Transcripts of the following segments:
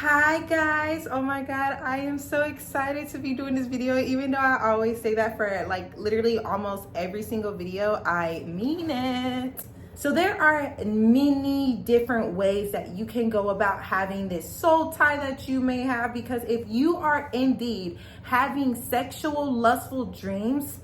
Hi guys, oh my god, I am so excited to be doing this video. Even though I always say that for like literally almost every single video, I mean it. So there are many different ways that you can go about having this soul tie that you may have, because if you are indeed having sexual lustful dreams,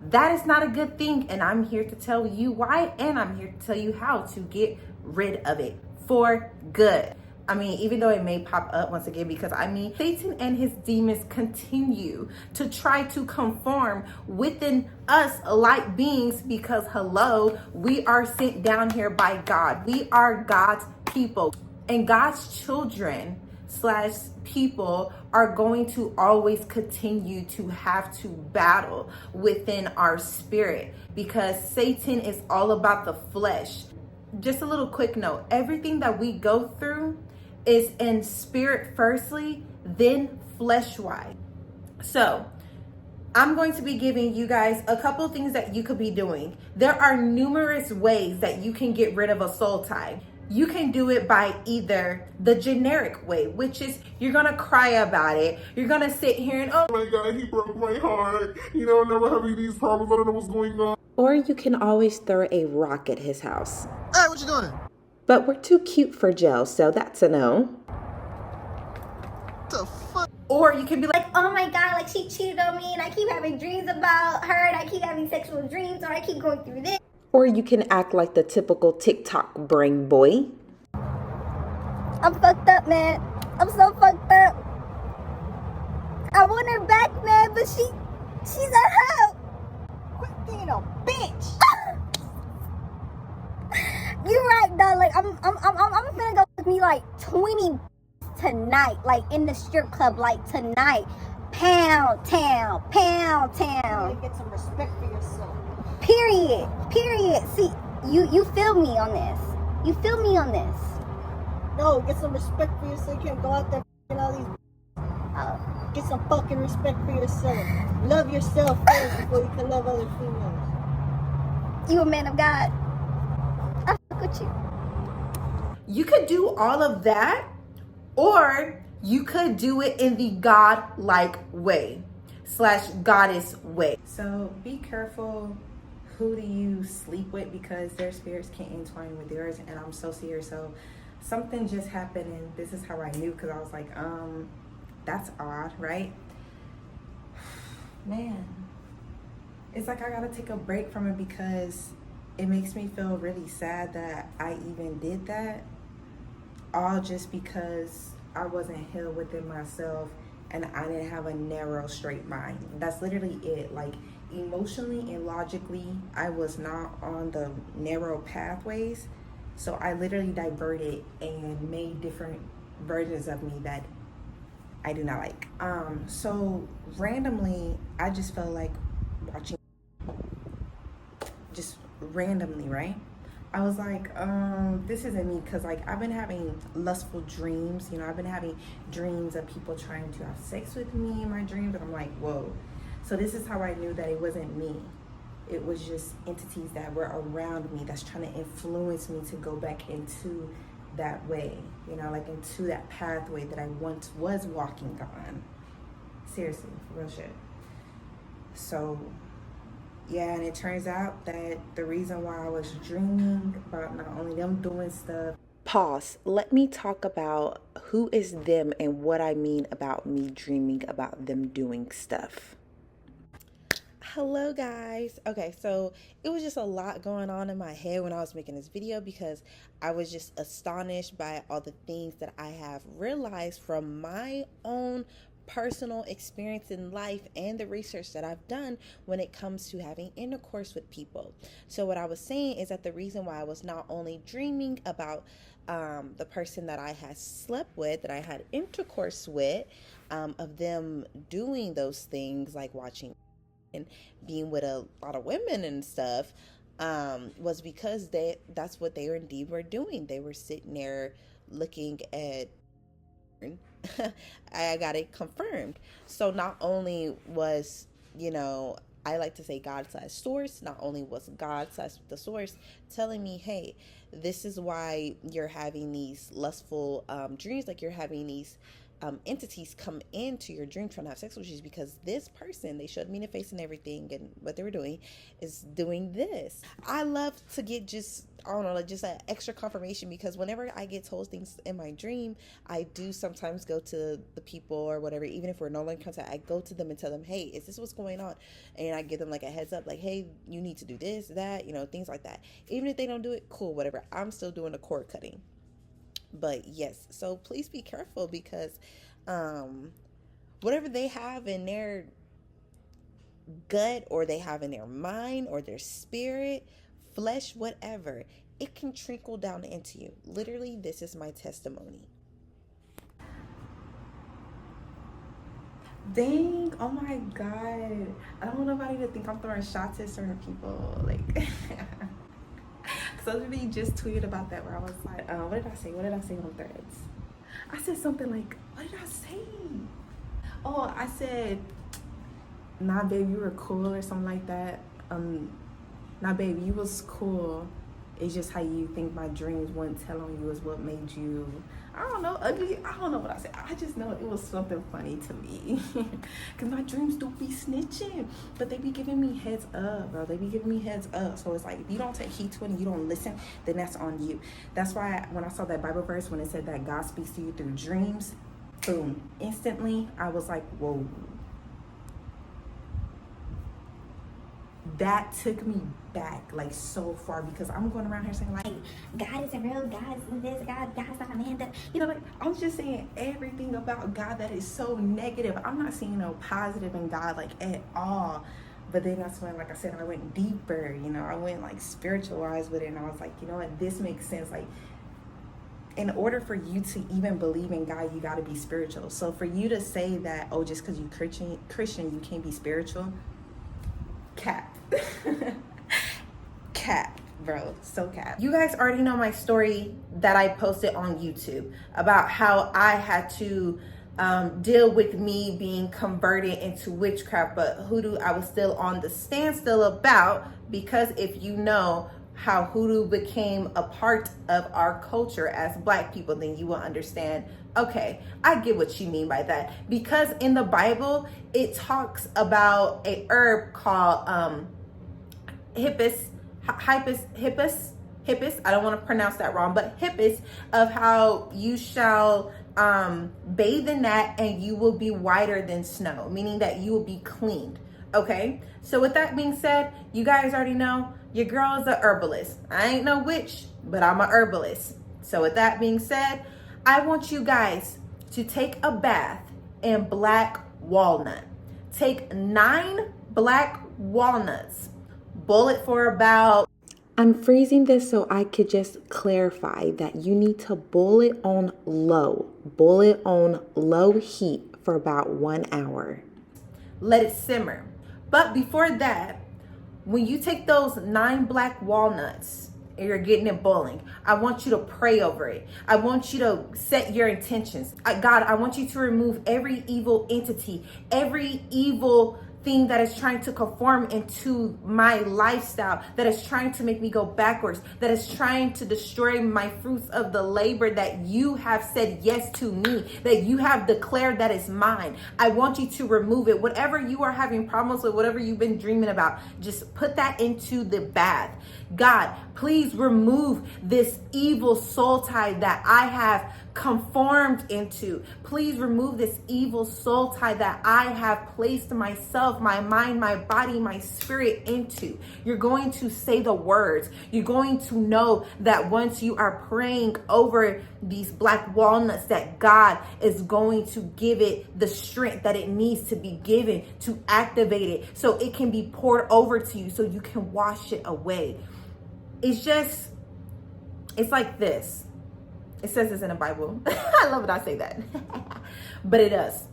that is not a good thing, and I'm here to tell you why, and I'm here to tell you how to get rid of it for good. I mean, even though it may pop up once again, because I mean, Satan and his demons continue to try to conform within us light beings, because hello, we are sent down here by God. We are God's people, and God's children slash people are going to always continue to have to battle within our spirit, because Satan is all about the flesh. Just a little quick note, everything that we go through is in spirit firstly, then flesh-wise. So I'm going to be giving you guys a couple things that you could be doing. There are numerous ways that you can get rid of a soul tie. You can do it by either the generic way, which is you're gonna cry about it. You're gonna sit here and, oh my god, he broke my heart. You know, I'm never having these problems. I don't know what's going on. Or you can always throw a rock at his house. Hey, what you doing? But we're too cute for jail, so that's a no. What the fuck? Or you can be like, oh my god, like she cheated on me and I keep having dreams about her and I keep having sexual dreams, or I keep going through this. Or you can act like the typical TikTok brain boy. I'm fucked up, man. I'm so fucked up. I want her back, man, but she's a hoe. Quit being a bitch. You're right, though. Like I'm gonna go with me like 20 tonight, like in the strip club, like tonight. Pound town, pound town. You need to get some respect for yourself. Period. See, you feel me on this. You feel me on this. No, get some respect for yourself. You can't go out there and all these. Get some fucking respect for yourself. Love yourself first before you can love other females. You a man of God. I fuck with you. you could do all of that, or you could do it in the God-like way slash goddess way. So be careful who do you sleep with, because their spirits can entwine with yours, and I'm so serious. So something just happened, and this is how I knew, because I was like, that's odd, right? Man, it's like I gotta take a break from it, because it makes me feel really sad that I even did that, all just because I wasn't healed within myself and I didn't have a narrow, straight mind. That's literally it. Like, emotionally and logically, I was not on the narrow pathways. So I literally diverted and made different versions of me that I do not like. So randomly, I just felt like watching, just randomly, right? I was like, this isn't me, because like I've been having lustful dreams, you know, I've been having dreams of people trying to have sex with me in my dreams, and I'm like, whoa. So this is how I knew that it wasn't me. It was just entities that were around me that's trying to influence me to go back into that way, you know, like into that pathway that I once was walking on. Seriously, real shit. So yeah, and it turns out that the reason why I was dreaming about not only them doing stuff. Pause. Let me talk about who is them and what I mean about me dreaming about them doing stuff. Hello guys. Okay, so it was just a lot going on in my head when I was making this video, because I was just astonished by all the things that I have realized from my own personal experience in life and the research that I've done when it comes to having intercourse with people. So what I was saying is that the reason why I was not only dreaming about the person that I had slept with, that I had intercourse with, of them doing those things like watching and being with a lot of women and stuff, was because that's what they indeed were doing. They were sitting there looking at I got it confirmed. So not only was, you know, I like to say God/source. Not only was God/the source telling me, hey, this is why you're having these lustful dreams, like you're having these entities come into your dream trying to have sex with you, because this person, they showed me in the face and everything, and what they were doing is doing this. I love to get just, I don't know, like just an extra confirmation, because whenever I get told things in my dream, I do sometimes go to the people or whatever, even if we're no longer in contact, I go to them and tell them, hey, is this what's going on? And I give them like a heads up, like, hey, you need to do this, that, you know, things like that. Even if they don't do it, cool, whatever. I'm still doing the cord cutting. But yes, so please be careful, because whatever they have in their gut, or they have in their mind, or their spirit, flesh, whatever, it can trickle down into you. Literally, this is my testimony. Dang, oh my God. I don't want nobody to think I'm throwing shots at certain people. Like, because I literally just tweeted about that, where I was like, what did I say? What did I say on Threads? I said something like, what did I say? Oh, I said, nah, babe, you were cool, or something like that. Nah, babe, you was cool. It's just how you think my dreams wouldn't tell on you is what made you, I don't know, ugly. I don't know what I said. I just know it was something funny to me. Because my dreams do be snitching. But they be giving me heads up, bro. They be giving me heads up. So it's like, if you don't take heed to it and you don't listen, then that's on you. That's why when I saw that Bible verse, when it said that God speaks to you through dreams, boom, instantly, I was like, whoa. That took me back like so far, because I'm going around here saying like, God isn't real, God isn't this, God's not a man. That, you know, like, I'm just saying everything about God that is so negative. I'm not seeing no positive in God like at all. But then that's when, like I said, I went deeper, you know, I went like spiritualized with it, and I was like, you know what, this makes sense. Like, in order for you to even believe in God, you got to be spiritual. So for you to say that, oh, just because you Christian, you can't be spiritual, cap. Cap, bro, so cap. You guys already know my story that I posted on YouTube about how I had to deal with me being converted into witchcraft, but hoodoo I was still on the standstill about, because if you know how hoodoo became a part of our culture as Black people, then you will understand, okay, I get what you mean by that. Because in the Bible, it talks about a herb called hippus, I don't want to pronounce that wrong, but hippus, of how you shall bathe in that and you will be whiter than snow, meaning that you will be cleaned. Okay, so with that being said, you guys already know your girl is a herbalist. I ain't no witch, but I'm a herbalist. So with that being said, I want you guys to take a bath in black walnut. Take 9 black walnuts, boil it for about, I'm freezing this so I could just clarify that you need to boil it on low. Boil it on low heat for about 1 hour. let it simmer. But before that, when you take those 9 black walnuts and you're getting it boiling, I want you to pray over it. I want you to set your intentions. God, I want you to remove every evil entity, every evil thing that is trying to conform into my lifestyle, that is trying to make me go backwards, that is trying to destroy my fruits of the labor that you have said yes to me, that you have declared that is mine. I want you to remove it. Whatever you are having problems with, whatever you've been dreaming about, just put that into the bath. God, please remove this evil soul tie that I have conformed into. Please remove this evil soul tie that I have placed myself, my mind, my body, my spirit into. You're going to say the words. You're going to know that once you are praying over these black walnuts, that God is going to give it the strength that it needs to be given to activate it, so it can be poured over to you, so you can wash it away. It's like this. It says this in the Bible. I love it I say that. But it does.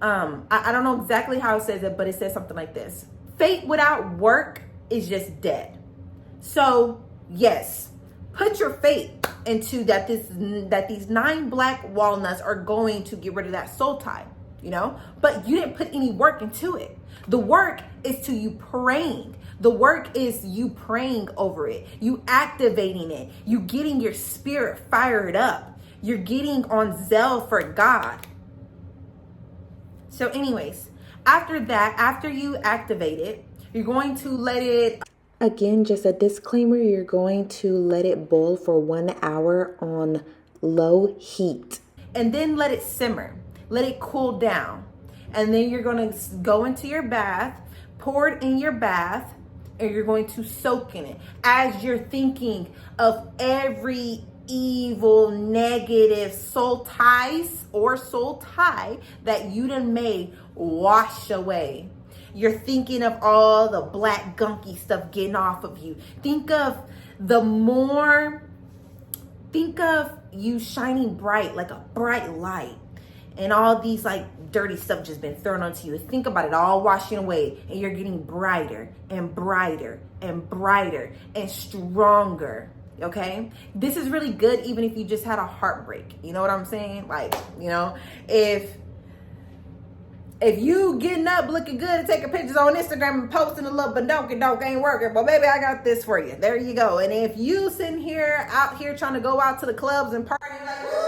I don't know exactly how it says it, but it says something like this. Faith without work is just dead. So yes, put your faith into that these 9 black walnuts are going to get rid of that soul tie. you know, but you didn't put any work into it. The work is to you praying. The work is you praying over it, you activating it, you getting your spirit fired up, you're getting on zeal for God. So anyways, after that, after you activate it, you're going to let it, again, just a disclaimer, you're going to let it boil for 1 hour on low heat. And then let it simmer, let it cool down. And then you're going to go into your bath, pour it in your bath, and you're going to soak in it as you're thinking of every evil, negative soul ties or soul tie that you done made wash away. You're thinking of all the black gunky stuff getting off of you. Think of you shining bright, like a bright light, and all these like dirty stuff just been thrown onto you. Think about it all washing away, and you're getting brighter and brighter and brighter and stronger. Okay, this is really good even if you just had a heartbreak. You know what I'm saying? Like, you know, if you getting up looking good and taking pictures on Instagram and posting a little badonky ain't working, but baby, I got this for you. There you go. And if you sitting here out here trying to go out to the clubs and party like, woo,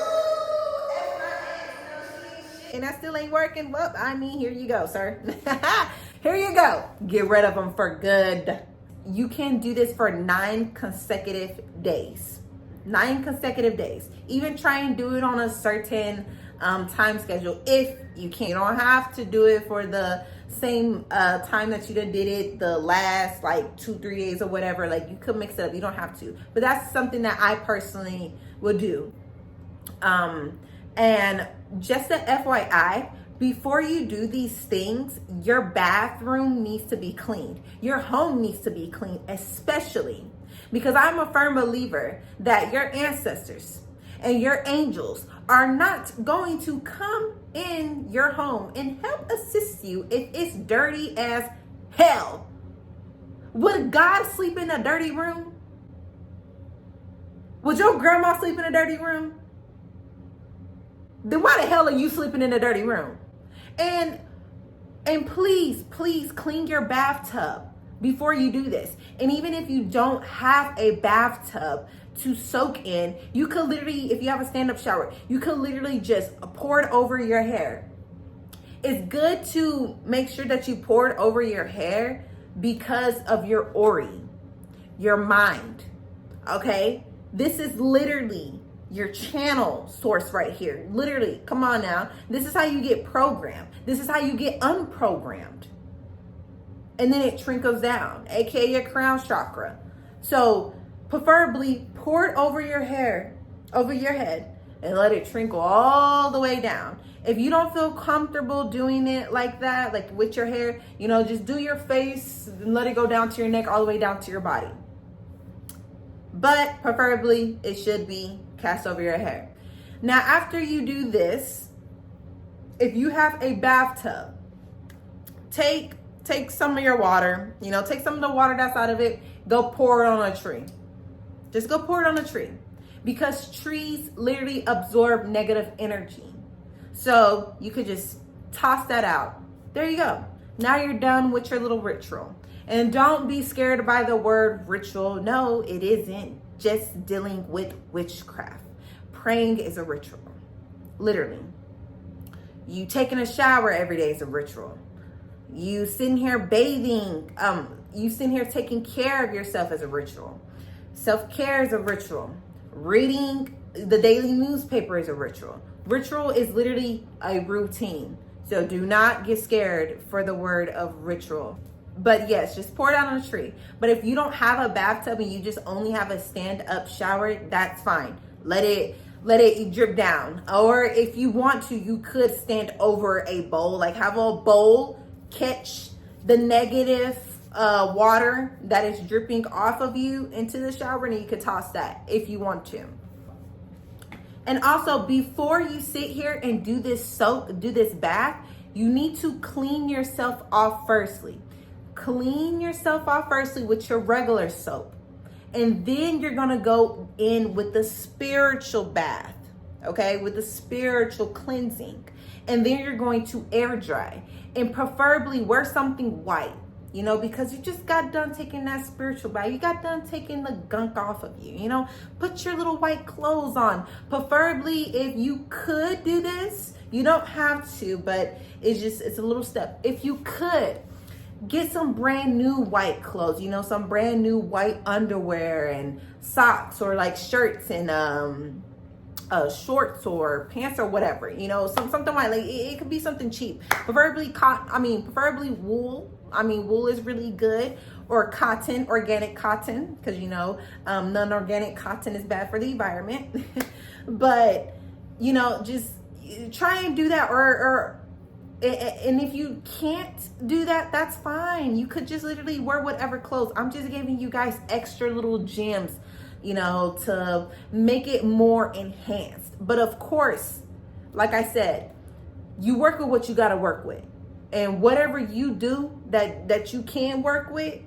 and that still ain't working, well, I mean, here you go, sir. Here you go. Get rid of them for good. You can do this for 9 consecutive days. 9 consecutive days. Even try and do it on a certain time schedule if you can. You don't have to do it for the same time that you done did it the last like 2-3 days or whatever. Like, you could mix it up. You don't have to. But that's something that I personally would do. And just a FYI, before you do these things, your bathroom needs to be cleaned. Your home needs to be cleaned, especially because I'm a firm believer that your ancestors and your angels are not going to come in your home and help assist you if it's dirty as hell. Would God sleep in a dirty room? Would your grandma sleep in a dirty room? Then why the hell are you sleeping in a dirty room? And please clean your bathtub before you do this. And even if you don't have a bathtub to soak in, you could literally, if you have a stand-up shower, you could literally just pour it over your hair. It's good to make sure that you pour it over your hair because of your aura, your mind, okay? This is literally your channel source right here. Literally, come on now. This is how you get programmed. This is how you get unprogrammed. And then it trickles down, aka your crown chakra. So preferably pour it over your hair, over your head, and let it trickle all the way down. If you don't feel comfortable doing it like that, like with your hair, you know, just do your face and let it go down to your neck, all the way down to your body. But preferably it should be cast over your hair. Now, after you do this, if you have a bathtub, take some of your water, you know, take some of the water that's out of it, go pour it on a tree. Just go pour it on a tree, because trees literally absorb negative energy. So you could just toss that out. There you go. Now you're done with your little ritual. And don't be scared by the word ritual. No, it isn't just dealing with witchcraft. Praying is a ritual, literally. You taking a shower every day is a ritual. You sitting here bathing, you sitting here taking care of yourself as a ritual. Self-care is a ritual. Reading the daily newspaper is a ritual. Ritual is literally a routine. So do not get scared for the word of ritual. But yes, just pour it out on a tree. But if you don't have a bathtub and you just only have a stand-up shower, that's fine. Let it drip down. Or if you want to, you could stand over a bowl, like have a bowl catch the negative water that is dripping off of you into the shower, and you could toss that if you want to. And also, before you sit here and do this bath, you need to clean yourself off firstly. Clean yourself off firstly with your regular soap. And then you're gonna go in with the spiritual bath, okay, with the spiritual cleansing. And then you're going to air dry, and preferably wear something white, you know, because you just got done taking that spiritual bath. You got done taking the gunk off of you, you know. Put your little white clothes on. Preferably, if you could do this, you don't have to, but it's a little step. If you could, get some brand new white clothes, you know, some brand new white underwear and socks, or like shirts and shorts or pants or whatever, you know, something like it could be something cheap, preferably preferably wool. Wool is really good, or cotton, organic cotton, because you know, non-organic cotton is bad for the environment. But you know, just try and do that, and if you can't do that, that's fine. You could just literally wear whatever clothes. I'm just giving you guys extra little gems, you know, to make it more enhanced. But of course, like I said, you work with what you got to work with. And whatever you do that you can work with,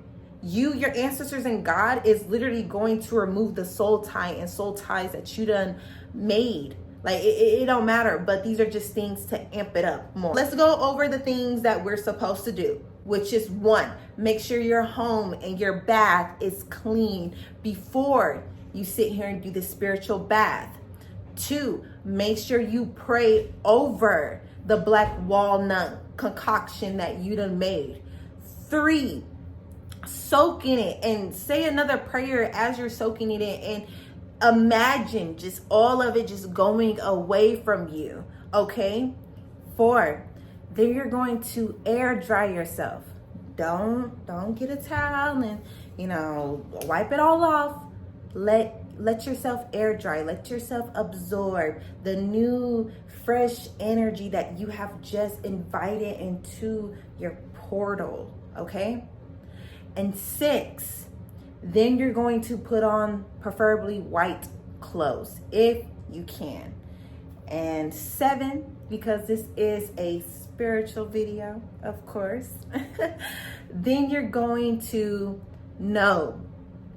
your ancestors and God is literally going to remove the soul tie and soul ties that you done made. Like it don't matter, but these are just things to amp it up more. Let's go over the things that we're supposed to do, which is 1, make sure your home and your bath is clean before you sit here and do the spiritual bath. 2, make sure you pray over the black walnut concoction that you done made. 3, soak in it and say another prayer as you're soaking it in, and imagine just all of it just going away from you, okay? 4, then you're going to air dry yourself. Don't get a towel and, you know, wipe it all off. Let yourself air dry. Let yourself absorb the new fresh energy that you have just invited into your portal, okay? And 6, then you're going to put on preferably white clothes if you can. And 7, because this is a spiritual video, of course, then you're going to know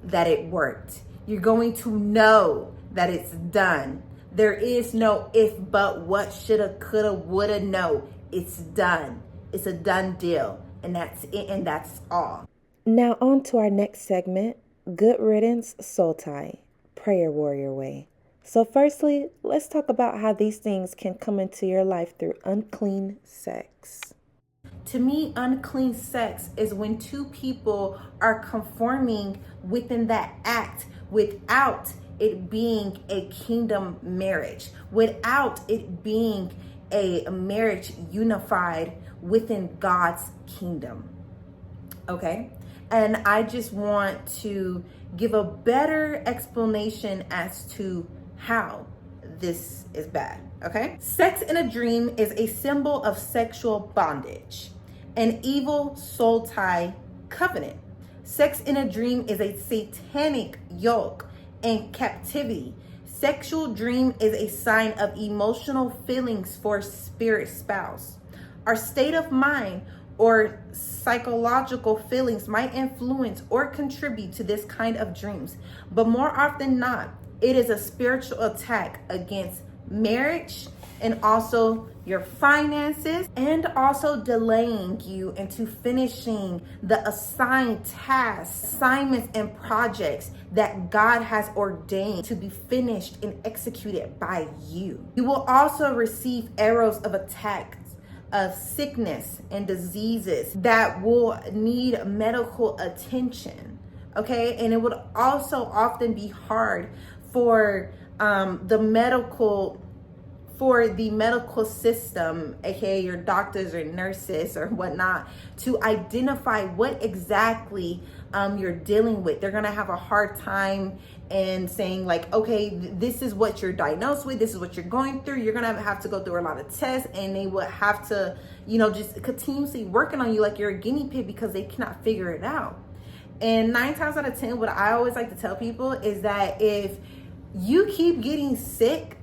that it worked. You're going to know that it's done. There is no if, but, what, shoulda, coulda, woulda. No, it's done. It's a done deal. And that's it, and that's all. Now on to our next segment, Good Riddance Soul Tie, Prayer Warrior Way. So firstly, let's talk about how these things can come into your life through unclean sex. To me, unclean sex is when 2 people are conforming within that act without it being a kingdom marriage, without it being a marriage unified within God's kingdom. Okay? And I just want to give a better explanation as to how this is bad, okay? Sex in a dream is a symbol of sexual bondage, an evil soul tie covenant. Sex in a dream is a satanic yoke and captivity. Sexual dream is a sign of emotional feelings for spirit spouse. Our state of mind or psychological feelings might influence or contribute to this kind of dreams, but more often not, it is a spiritual attack against marriage and also your finances, and also delaying you into finishing the assigned tasks, assignments, and projects that God has ordained to be finished and executed by you. You will also receive arrows of attack of sickness and diseases that will need medical attention, okay? And it would also often be hard for the medical system, aka your doctors or nurses or whatnot, to identify what exactly you're dealing with. They're gonna have a hard time in saying like, okay, this is what you're diagnosed with, this is what you're going through. You're gonna have to go through a lot of tests, and they would have to, you know, just continuously working on you like you're a guinea pig because they cannot figure it out. And 9 times out of 10, what I always like to tell people is that if you keep getting sick,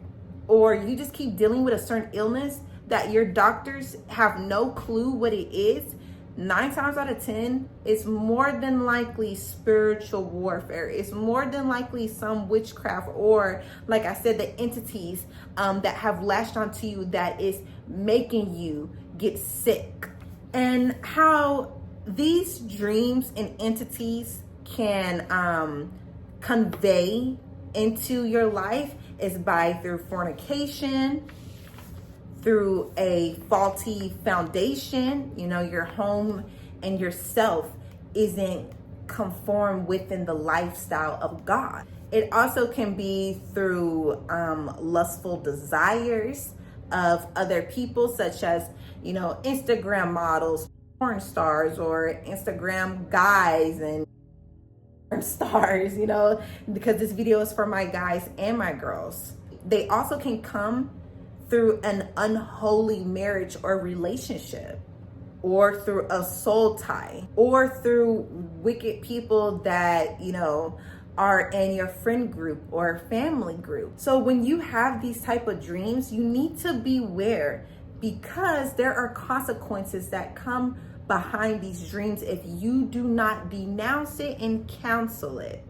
or you just keep dealing with a certain illness that your doctors have no clue what it is, 9 times out of 10, it's more than likely spiritual warfare. It's more than likely some witchcraft, or like I said, the entities that have latched onto you that is making you get sick. And how these dreams and entities can convey into your life is through fornication, through a faulty foundation. You know, your home and yourself isn't conformed within the lifestyle of God. It also can be through lustful desires of other people, such as, you know, Instagram models, porn stars, or Instagram guys and stars, you know, because this video is for my guys and my girls. They also can come through an unholy marriage or relationship, or through a soul tie, or through wicked people that, you know, are in your friend group or family group. So when you have these type of dreams, you need to beware, because there are consequences that come behind these dreams if you do not denounce it and counsel it,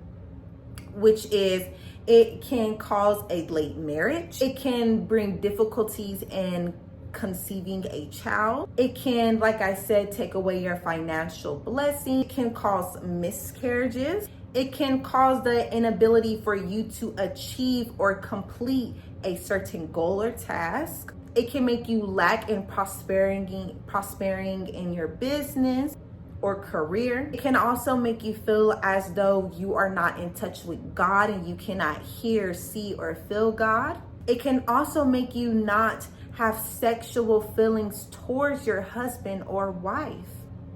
which is, it can cause a late marriage. It can bring difficulties in conceiving a child. It can, like I said, take away your financial blessing. It can cause miscarriages. It can cause the inability for you to achieve or complete a certain goal or task. It can make you lack in prospering in your business or career. It can also make you feel as though you are not in touch with God and you cannot hear, see, or feel God. It can also make you not have sexual feelings towards your husband or wife.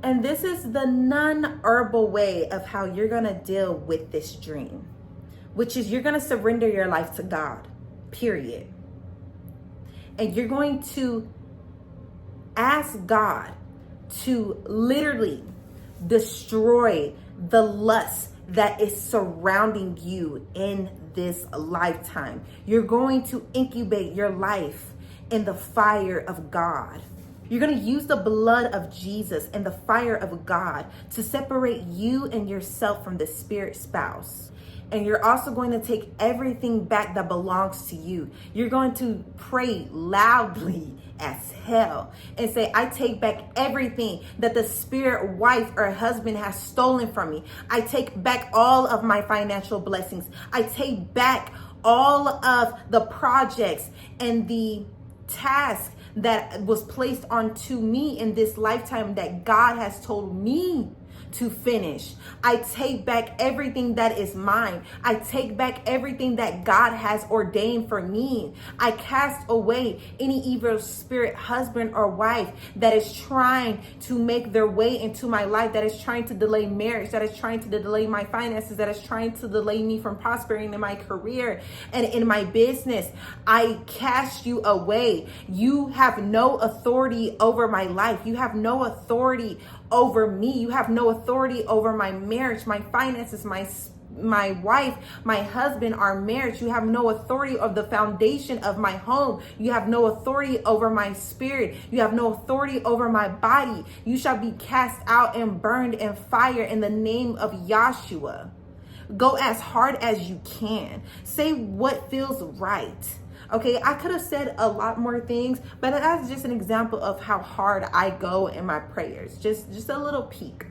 And this is the non-herbal way of how you're gonna deal with this dream, which is you're gonna surrender your life to God, period. And you're going to ask God to literally destroy the lust that is surrounding you in this lifetime. You're going to incubate your life in the fire of God. You're going to use the blood of Jesus and the fire of God to separate you and yourself from the spirit spouse. And you're also going to take everything back that belongs to you. You're going to pray loudly as hell and say, I take back everything that the spirit wife or husband has stolen from me. I take back all of my financial blessings. I take back all of the projects and the task that was placed onto me in this lifetime that God has told me to finish. I take back everything that is mine. I take back everything that God has ordained for me. I cast away any evil spirit husband or wife that is trying to make their way into my life, that is trying to delay marriage, that is trying to delay my finances, that is trying to delay me from prospering in my career and in my business. I cast you away. You have no authority over my life. You have no authority over me. You have no authority over my marriage, my finances, my wife, my husband, our marriage. You have no authority of the foundation of my home. You have no authority over my spirit. You have no authority over my body. You shall be cast out and burned in fire in the name of Yahshua. Go as hard as you can. Say what feels right. Okay, I could have said a lot more things, but that's just an example of how hard I go in my prayers. Just a little peek,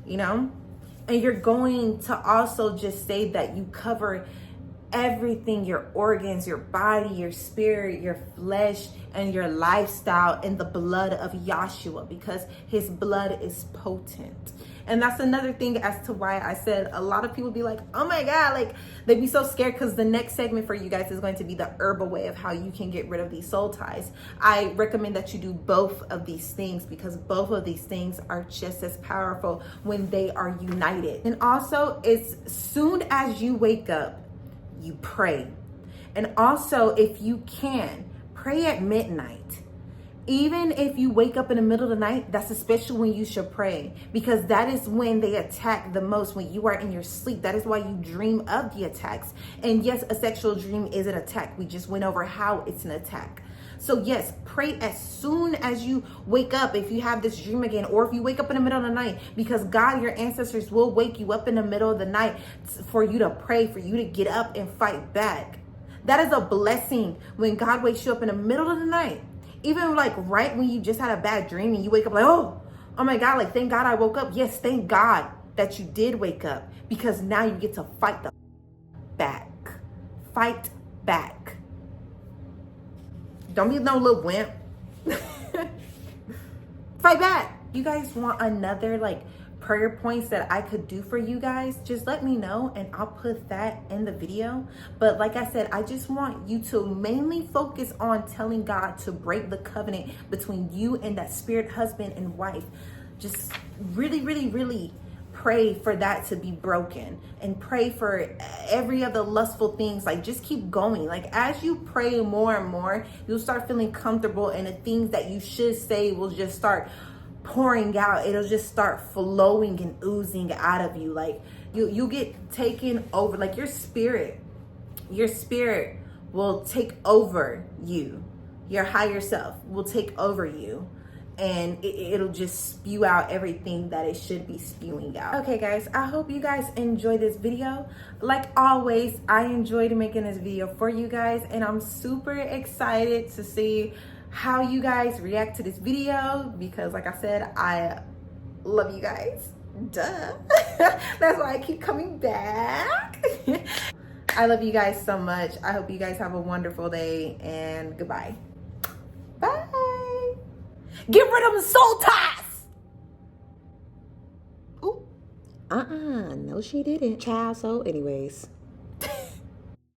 you know? And you're going to also just say that you cover everything, your organs, your body, your spirit, your flesh, and your lifestyle in the blood of Yahshua, because his blood is potent. And that's another thing as to why I said a lot of people be like, oh my God, like they'd be so scared, because the next segment for you guys is going to be the herbal way of how you can get rid of these soul ties. I recommend that you do both of these things, because both of these things are just as powerful when they are united. And also, as soon as you wake up, you pray. And also, if you can, pray at midnight. Even if you wake up in the middle of the night, that's especially when you should pray, because that is when they attack the most, when you are in your sleep. That is why you dream of the attacks. And yes, a sexual dream is an attack. We just went over how it's an attack. So yes, pray as soon as you wake up if you have this dream again, or if you wake up in the middle of the night, because God, your ancestors will wake you up in the middle of the night for you to pray, for you to get up and fight back. That is a blessing when God wakes you up in the middle of the night. Even like right when you just had a bad dream and you wake up like, oh my God, like thank God I woke up. Yes, thank God that you did wake up, because now you get to fight the back. Fight back. Don't be no little wimp. Fight back. You guys want another like prayer points that I could do for you guys? Just let me know and I'll put that in the video. But like I said, I just want you to mainly focus on telling God to break the covenant between you and that spirit husband and wife. Just really, really, really pray for that to be broken, and pray for every other lustful things. Like just keep going. Like as you pray more and more, you'll start feeling comfortable, and the things that you should say will just start pouring out. It'll just start flowing and oozing out of you. Like you get taken over. Like your spirit will take over you. Your higher self will take over you, and it'll just spew out everything that it should be spewing out. Okay guys, I hope you guys enjoyed this video. Like always, I enjoyed making this video for you guys, and I'm super excited to see how you guys react to this video, because like I said, I love you guys. Duh. That's why I keep coming back. I love you guys so much. I hope you guys have a wonderful day, and goodbye. Bye. Get rid of them soul ties. No, she didn't. Child. So anyways.